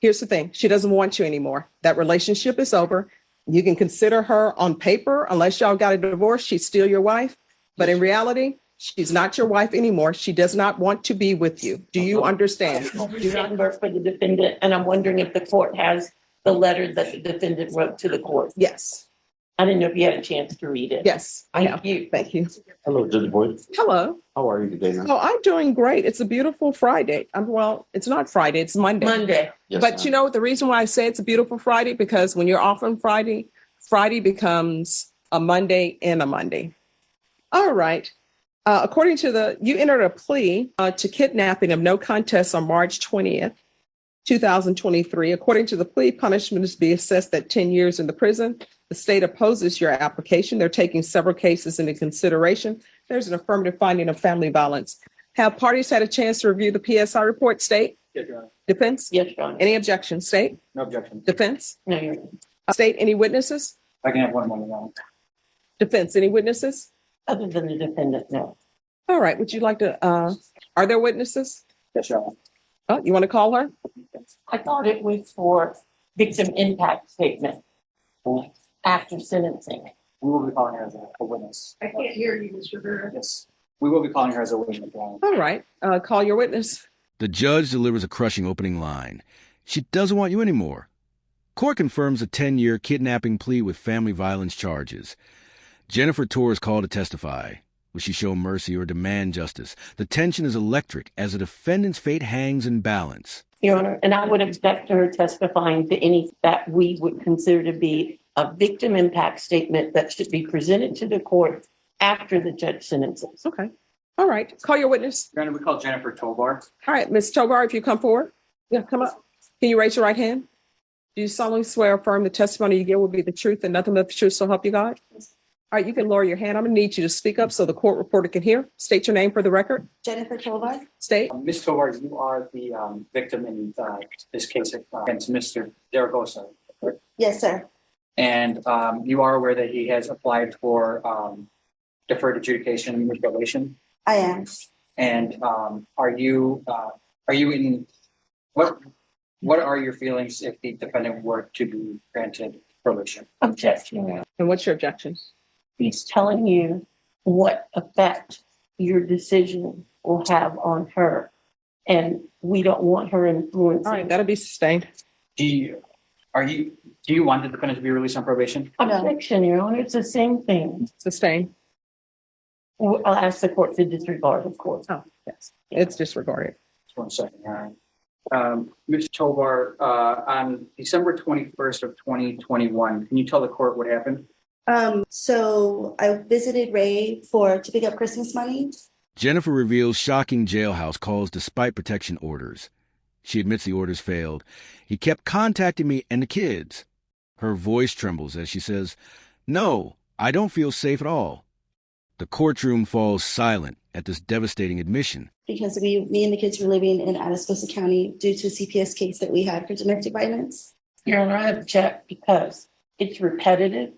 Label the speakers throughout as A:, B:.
A: Here's the thing. She doesn't want you anymore. That relationship is over. You can consider her on paper, unless y'all got a divorce, she's still your wife. But in reality, she's not your wife anymore. She does not want to be with you. Do you understand?
B: December for the defendant, and I'm wondering if the court has the letter that the defendant wrote to the court.
A: Yes.
B: I didn't know if you had a chance to read it.
A: Yes.
B: Thank you.
A: Thank you.
C: Hello, Judge Boyd.
A: Hello.
C: How are you today, ma'am?
A: Oh, I'm doing great. It's a beautiful Friday. Well, it's not Friday, it's Monday.
B: Monday.
C: Yes,
A: But
C: ma'am.
A: you know, the reason why I say it's a beautiful Friday, because when you're off on Friday, Friday becomes a Monday and a Monday. All right. According to you entered a plea to kidnapping of no contest on March 20th, 2023. According to the plea, punishment is to be assessed at 10 years in the prison. The state opposes your application. They're taking several cases into consideration. There's an affirmative finding of family violence. Have parties had a chance to review the PSI report? State?
C: Yes, Your Honor.
A: Defense?
B: Yes, Your Honor.
A: Any objection? State?
C: No objection.
A: Defense?
B: No, Your Honor.
A: State? Any witnesses?
C: I can have one more, Your Honor.
A: Defense? Any witnesses?
B: Other than the defendant, no.
A: All right. Would you like to, are there witnesses?
C: Yes, Your Honor.
A: Oh, you want to call her?
B: I thought it was for victim impact statement after sentencing.
C: We will be calling her as a witness.
D: I can't hear you, Mr. Burr.
C: Yes. We will be calling her as a witness, Your Honor.
A: All right. Call your witness.
E: The judge delivers a crushing opening line. She doesn't want you anymore. Court confirms a 10-year kidnapping plea with family violence charges. Jennifer Torres called to testify. Will she show mercy or demand justice? The tension is electric as the defendant's fate hangs in balance.
B: Your Honor, and I would expect her testifying to any that we would consider to be a victim impact statement that should be presented to the court after the judge sentences.
A: Okay. All right. Call your witness.
C: Your Honor, we call Jennifer Tovar.
A: All right. Ms. Tovar, if you come forward. Yeah, come up. Can you raise your right hand? Do you solemnly swear or affirm the testimony you give will be the truth and nothing but the truth, so help you God? All right. You can lower your hand. I'm going to need you to speak up so the court reporter can hear. State your name for the record.
D: Jennifer Tovar.
A: State.
C: Ms. Tovar, you are the victim in this case against Mr. Zaragoza, correct?
D: Yes, sir.
C: And you are aware that he has applied for deferred adjudication with probation.
D: I am.
C: And are you in what are your feelings if the defendant were to be granted probation?
B: Objection, Your Honor.
A: And what's your objection?
B: He's telling you what effect your decision will have on her. And we don't want her influencing.
A: All right. That'll be sustained.
C: Do you want the defendant to be released on probation?
B: Objection, Your Honor. It's the same thing.
A: Sustained.
B: I'll ask the court to disregard, of course.
A: Oh, yes. It's disregarded.
C: Just 1 second. All right. Ms. Tovar, on December 21st of 2021, can you tell the court what happened?
D: So I visited Ray to pick up Christmas money.
E: Jennifer reveals shocking jailhouse calls despite protection orders. She admits the orders failed. He kept contacting me and the kids. Her voice trembles as she says, "No, I don't feel safe at all." The courtroom falls silent at this devastating admission.
D: Because me and the kids were living in Atascosa County due to a CPS case that we had for domestic violence.
B: Your Honor, I object because it's repetitive.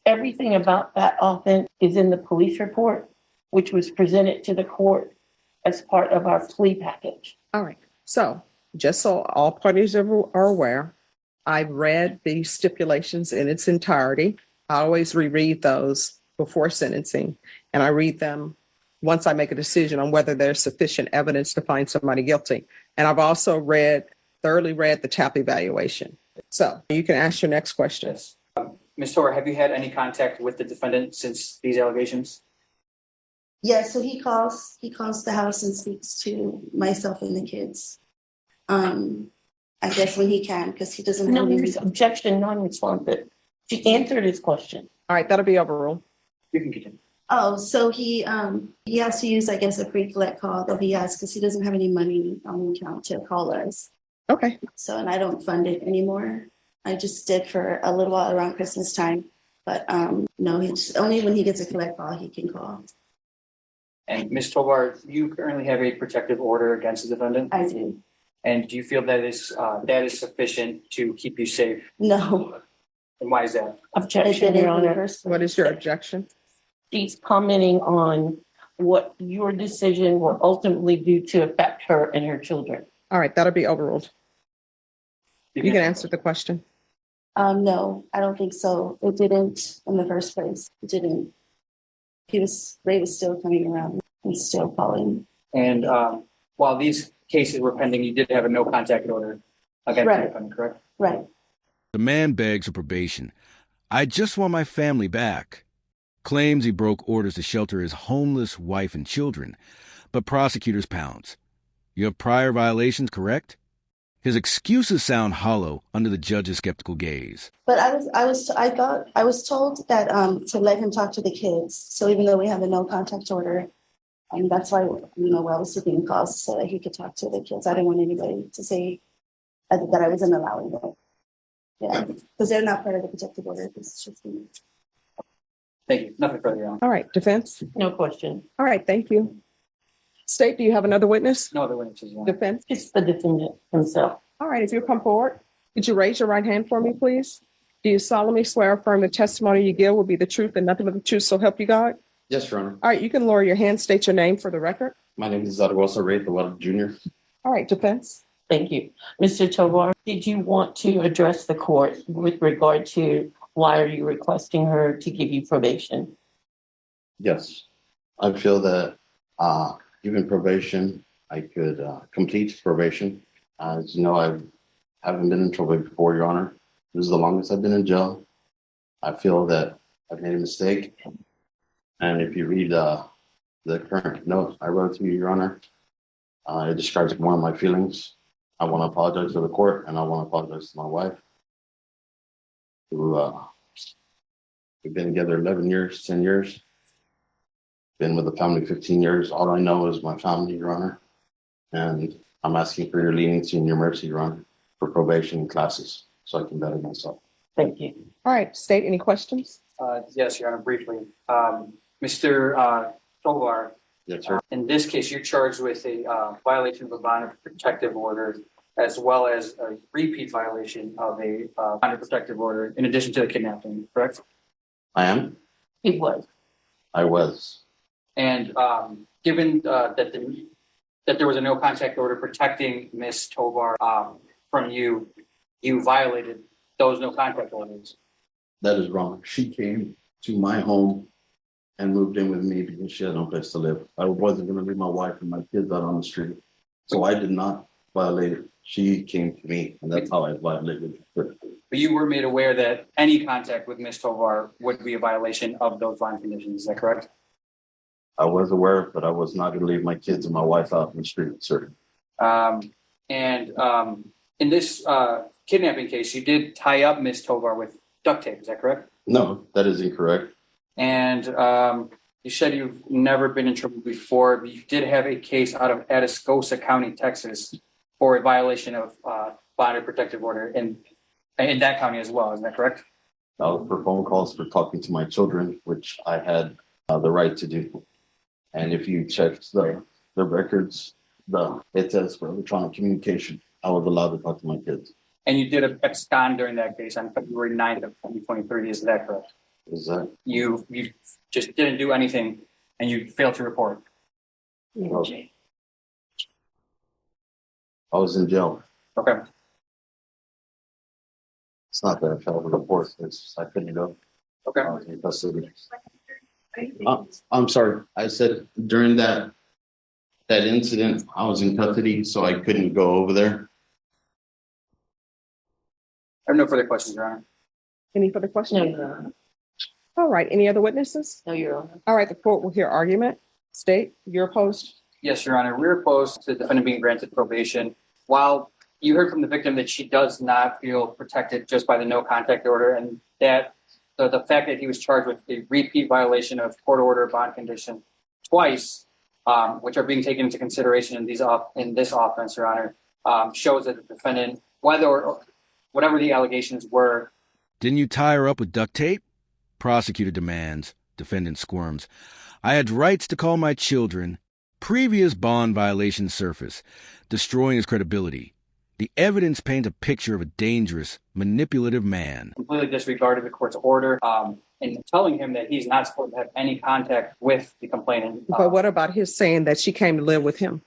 B: Everything about that offense is in the police report, which was presented to the court as part of our plea package.
A: All right. So just so all parties are aware, I've read the stipulations in its entirety. I always reread those before sentencing, and I read them once I make a decision on whether there's sufficient evidence to find somebody guilty. And I've also thoroughly read the TAP evaluation. So you can ask your next question.
C: Yes. Ms. Tovar, have you had any contact with the defendant since these allegations?
D: Yes, so he calls the house and speaks to myself and the kids. I guess when he can, because he doesn't
B: No,
D: have any
B: there's objection, non-responsive. She answered his question.
A: All right. That'll be overruled.
C: You can continue.
D: Oh, so he has to use, I guess, a pre-collect call that he has because he doesn't have any money on the account to call us.
A: Okay.
D: So, and I don't fund it anymore. I just did for a little while around Christmas time, but no, he's only when he gets a collect call he can call.
C: And Ms. Tovar, you currently have a protective order against the defendant?
D: I do.
C: And do you feel that is sufficient to keep you safe?
D: No.
C: And why is that?
B: Objection, Your Honor.
A: What is your objection?
B: She's commenting on what your decision will ultimately do to affect her and her children.
A: All right. That'll be overruled. You can answer the question.
D: No, I don't think so. It didn't in the first place. It didn't. Ray was still coming around and still calling.
C: And while these cases were pending, you did have a no contact order against
D: Right.
C: the defendant, correct?
D: Right.
E: The man begs for probation. I just want my family back. Claims he broke orders to shelter his homeless wife and children, but prosecutors pounce. You have prior violations, correct? His excuses sound hollow under the judge's skeptical gaze.
D: But I was told that to let him talk to the kids. So even though we have a no contact order, that's why I was taking calls so that he could talk to the kids. I didn't want anybody to say that I wasn't allowing it. Yeah, because they're not part of the protective order. It's just me.
C: Thank you. Nothing further, Your Honor.
A: All right, defense.
B: No question.
A: All right, thank you. State, do you have another witness?
C: No other witnesses, Your Honor.
A: Defense.
B: It's the defendant himself.
A: All right, if you come forward, could you raise your right hand for me, please? Do you solemnly swear or affirm the testimony you give will be the truth and nothing but the truth, so help you God?
F: Yes, Your Honor.
A: All right, you can lower your hand, state your name for the record.
F: My name is Zadogosa Ray Tawada Jr.
A: All right, defense.
B: Thank you. Mr. Tovar, did you want to address the court with regard to why are you requesting her to give you probation?
F: Yes. I feel that given probation, I could complete probation. As you know, I haven't been in trouble before, Your Honor. This is the longest I've been in jail. I feel that I've made a mistake. And if you read the current note I wrote to you, Your Honor, it describes more of my feelings. I want to apologize to the court, and I want to apologize to my wife, who we've been together 11 years, 10 years. Been with the family 15 years. All I know is my family, Your Honor. And I'm asking for your leniency and your mercy, Your Honor, for probation and classes so I can better myself.
B: Thank you.
A: All right, state, any questions?
C: Yes, Your Honor, briefly. Mr. Tovar,
F: Yes, sir.
C: in this case, you're charged with a violation of a bond protective order, as well as a repeat violation of a bond protective order, in addition to the kidnapping, correct?
F: I am.
B: It was.
F: I was.
C: And given that there was a no contact order protecting Ms. Tovar from you, you violated those no contact orders.
F: That is wrong. She came to my home and moved in with me because she had no place to live. I wasn't going to leave my wife and my kids out on the street. So I did not violate it. She came to me, and that's how I violated it.
C: But you were made aware that any contact with Ms. Tovar would be a violation of those bond conditions, is that correct?
F: I was aware, but I was not going to leave my kids and my wife out in the street, sir.
C: In this kidnapping case, you did tie up Ms. Tovar with duct tape, is that correct?
F: No, that is incorrect.
C: And you said you've never been in trouble before, but you did have a case out of Atascosa County, Texas, for a violation of bond protective order in that county as well. Is that correct?
F: That was for phone calls for talking to my children, which I had the right to do. And if you check the records, it says for electronic communication, I was allowed to talk to my kids.
C: And you did abscond during that case on February 9th of 2023. Is that correct?
F: Is that?
C: You just didn't do anything and you failed to report.
F: I was in jail.
C: Okay.
F: It's not that I failed to report. It's just I couldn't go.
C: Okay.
F: I was in custody. I'm sorry. I said during that incident, I was in custody, so I couldn't go over there.
C: I have no further questions, Your Honor.
A: Any further
B: No,
A: questions?
B: Your Honor.
A: All right, any other witnesses?
B: No, Your Honor.
A: All right, the court will hear argument. State, you're opposed.
C: Yes, Your Honor. We're opposed to the defendant being granted probation. While you heard from the victim that she does not feel protected just by the no contact order, and that the fact that he was charged with a repeat violation of court order bond condition twice, which are being taken into consideration in this offense, Your Honor, shows that the defendant, whatever the allegations were.
E: Didn't you tie her up with duct tape? Prosecutor demands. Defendant squirms. I had rights to call my children. Previous bond violations surface, destroying his credibility. The evidence paints a picture of a dangerous, manipulative man.
C: Completely disregarded the court's order and telling him that he's not supposed to have any contact with the complainant.
A: But what about his saying that she came to live with him?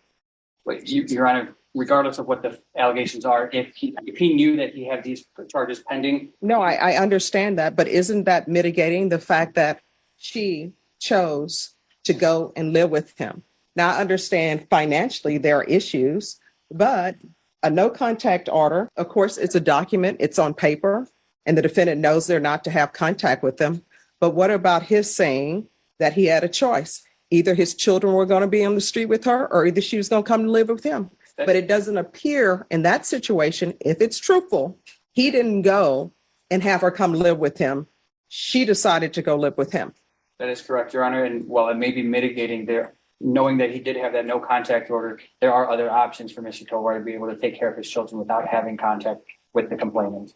C: Your Honor, regardless of what the allegations are, if he knew that he had these charges pending.
A: No, I understand that, but isn't that mitigating the fact that she chose to go and live with him? Now, I understand financially there are issues, but a no contact order, of course, it's a document, it's on paper, and the defendant knows they're not to have contact with them. But what about his saying that he had a choice? Either his children were going to be on the street with her, or either she was going to come and live with him. But it doesn't appear in that situation, if it's truthful, he didn't go and have her come live with him. She decided to go live with him.
C: That is correct, Your Honor. And while it may be mitigating there, knowing that he did have that no contact order, there are other options for Mr. Tovar to be able to take care of his children without having contact with the complainant.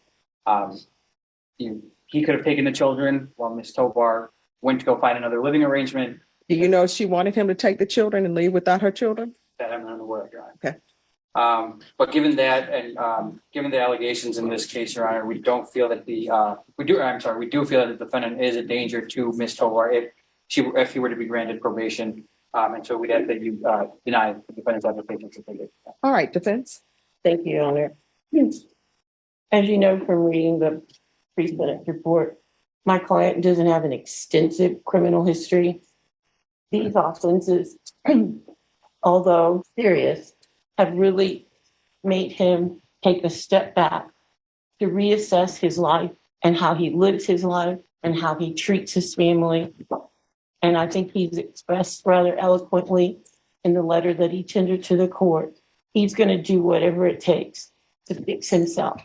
C: He could have taken the children while Ms. Tovar went to go find another living arrangement.
A: Do you know she wanted him to take the children and leave without her children?
C: That I'm unaware of, Your Honor.
A: Okay.
C: But given that, and given the allegations in this case, Your Honor, we don't feel that we do feel that the defendant is a danger to Ms. Tovar if he were to be granted probation. And so we'd ask that you deny the defendant's application.
A: All right, defense.
B: Thank you, Your Honor. As you know from reading the pre-sentence report, my client doesn't have an extensive criminal history. These offenses, although serious, have really made him take a step back to reassess his life and how he lives his life and how he treats his family. And I think he's expressed rather eloquently in the letter that he tendered to the court. He's going to do whatever it takes to fix himself.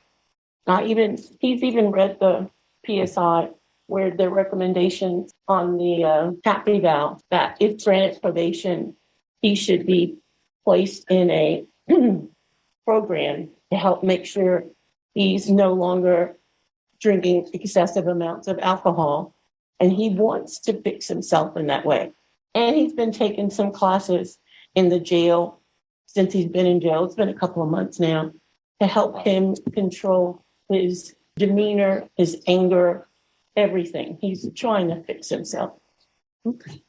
B: He's even read the PSI where the recommendations on the tap eval that if granted probation, he should be placed in a program to help make sure he's no longer drinking excessive amounts of alcohol. And he wants to fix himself in that way. And he's been taking some classes in the jail since he's been in jail. It's been a couple of months now to help him control his demeanor, his anger, everything. He's trying to fix himself.
A: Okay.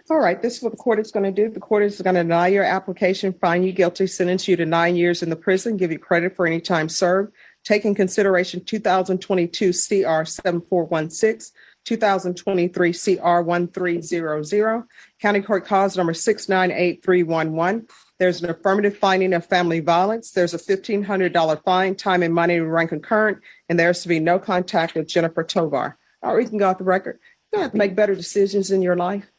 A: All right, this is what the court is going to do. The court is going to deny your application, find you guilty, sentence you to 9 years in the prison, give you credit for any time served, take in consideration 2022 CR 7416, 2023 CR 1300, County Court Cause number 698311. There's an affirmative finding of family violence. There's a $1,500 fine, time and money to run concurrent, and there's to be no contact with Jennifer Tovar. All right, we can go off the record. You have to make better decisions in your life.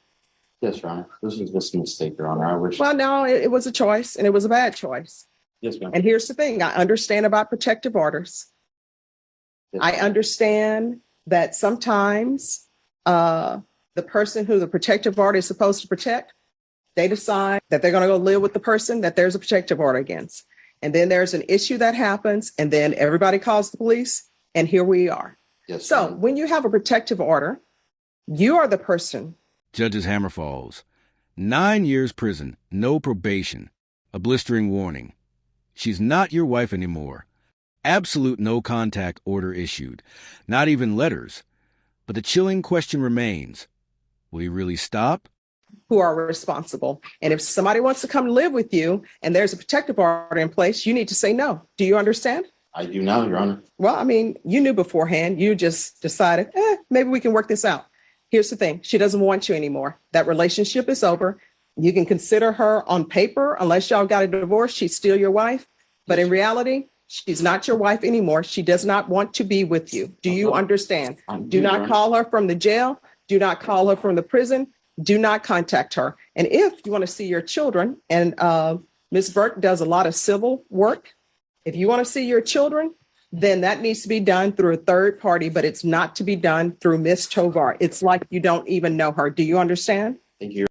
F: Yes, Your Honor. This is just a mistake, Your Honor. I wish.
A: Well, no, it was a choice, and it was a bad choice.
F: Yes, ma'am.
A: And here's the thing. I understand about protective orders.
F: Yes,
A: I understand that sometimes the person who the protective order is supposed to protect, they decide that they're going to go live with the person that there's a protective order against. And then there's an issue that happens, and then everybody calls the police, and here we are.
F: Yes.
A: So
F: ma'am.
A: when you have a protective order, you are the person.
E: Judge's hammer falls. 9 years prison, no probation, a blistering warning. She's not your wife anymore. Absolute no contact order issued. Not even letters. But the chilling question remains. Will you really stop?
A: Who are responsible. And if somebody wants to come live with you and there's a protective order in place, you need to say no. Do you understand?
F: I do now, Your Honor.
A: Well, I mean, you knew beforehand. You just decided, maybe we can work this out. Here's the thing. She doesn't want you anymore. That relationship is over. You can consider her on paper, unless y'all got a divorce, she's still your wife. But in reality, she's not your wife anymore. She does not want to be with you. Do you understand? Do not call her from the jail. Do not call her from the prison. Do not contact her. And if you want to see your children, and Ms. Burke does a lot of civil work, if you want to see your children, then that needs to be done through a third party, but it's not to be done through Ms. Tovar. It's like you don't even know her. Do you understand?
F: Thank you.